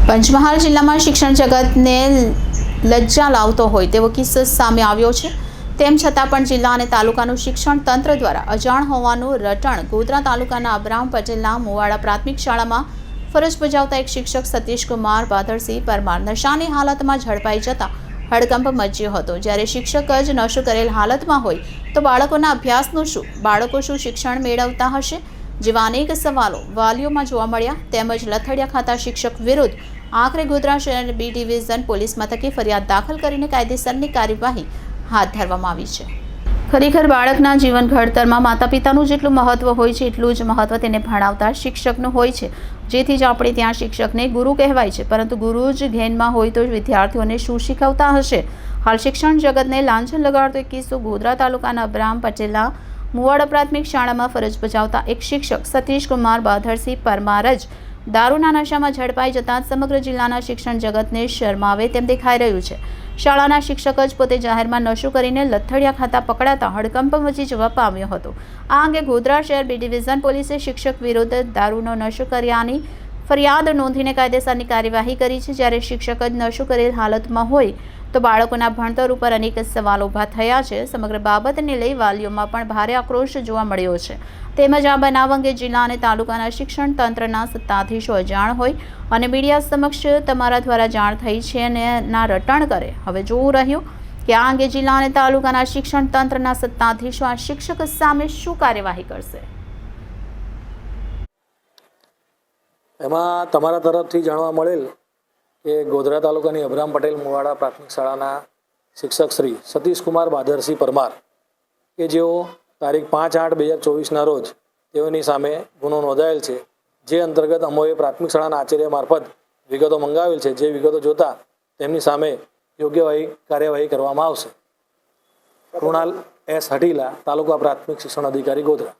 પંચમહાલ જિલ્લામાં શિક્ષણ જગતને લજ્જા લાવતો હોય તેવો કિસ્સો સામે આવ્યો છે। તેમ છતાં પણ જિલ્લા અને તાલુકાનું શિક્ષણ તંત્ર દ્વારા અજાણ હોવાનું રટણ ગોધરા તાલુકાના અબ્રાહમ પટેલના મુવાડા પ્રાથમિક શાળામાં ફરજ બજાવતા એક શિક્ષક સતીશકુમાર ભાદરસિંહ પરમાર નશાની હાલતમાં ઝડપાઈ જતા હડકંપ મચ્યો હતો। જ્યારે શિક્ષક જ નશો કરેલ હાલતમાં હોય તો બાળકોના અભ્યાસનું શું, બાળકો શું શિક્ષણ મેળવતા હશે જેવા અનેક સવાલો વાલીઓમાં જોવા મળ્યા। તેમજ લથડિયા ખાતા શિક્ષક વિરુદ્ધ આખરે ગોધરા શહેર બી ડિવિઝન પોલીસ મથકે ફરિયાદ દાખલ કરીને કાયદેસરની કાર્યવાહી હાથ ધરવામાં આવી છે। ખરેખર બાળકના જીવન ઘડતરમાં માતા પિતાનું જેટલું મહત્વ હોય છે એટલું જ મહત્વ તેને ભણાવતા શિક્ષકનું હોય છે। જેથી જ આપણે ત્યાં શિક્ષકને ગુરુ કહેવાય છે, પરંતુ ગુરુ જ ઘેનમાં હોય તો વિદ્યાર્થીઓને શું શીખવતા હશે। હાલ શિક્ષણ જગતને લાંછન લગાડતો એક કિસ્સો ગોધરા તાલુકાના અબ્રાહમ પટેલના મુવાડા પ્રાથમિક શાળામાં ફરજ બજાવતા એક શિક્ષક સતીશકુમાર ભાદરસિંહ પરમાર જ દારૂના નશામાં ઝડપાઈ જતાં સમગ્ર જિલ્લાના શિક્ષણ જગતને શરમાવે તેમ દેખાઈ રહ્યું છે। શાળાના શિક્ષક જ પોતે જાહેરમાં નશો કરીને લથડિયા ખાતા પકડાતા હડકંપ મચી જવા પામ્યો હતો। આ અંગે ગોધરા શહેર બી ડિવિઝન પોલીસે શિક્ષક વિરુદ્ધ દારૂનો નશો કર્યાની ફરિયાદ નોંધીને કાયદેસરની કાર્યવાહી કરી છે। જ્યારે શિક્ષક જ નશો કરેલ હાલતમાં હોય તો બાળકોના ભણતર ઉપર અનેક સવાલો ઊભા થયા છે। સમગ્ર બાબતને લઈ વાલીઓમાં પણ ભારે આક્રોશ જોવા મળ્યો છે। તેમજ આ બનાવ અંગે જિલ્લા અને તાલુકાના શિક્ષણ તંત્રના સત્તાધીશો અજાણ હોય અને મીડિયા સમક્ષ તમારા દ્વારા જાણ થઈ છે અને ના રટણ કરે। હવે જોવું રહ્યું કે આ અંગે જિલ્લા અને તાલુકાના શિક્ષણ તંત્રના સત્તાધીશો આ શિક્ષક સામે શું કાર્યવાહી કરશે। એમાં તમારા તરફથી જાણવા મળેલ કે ગોધરા તાલુકાની અબ્રાહમ પટેલ મુવાડા પ્રાથમિક શાળાના શિક્ષક શ્રી સતીશકુમાર ભાદરસિંહ પરમાર કે જેઓ તારીખ 5/8/2024ના રોજ તેઓની સામે ગુનો નોંધાયેલ છે। જે અંતર્ગત અમોએ પ્રાથમિક શાળાના આચાર્ય મારફત વિગતો મંગાવેલ છે। જે વિગતો જોતા તેમની સામે યોગ્ય કાર્યવાહી કરવામાં આવશે। કૃણાલ એસ હટીલા, તાલુકા પ્રાથમિક શિક્ષણ અધિકારી, ગોધરા।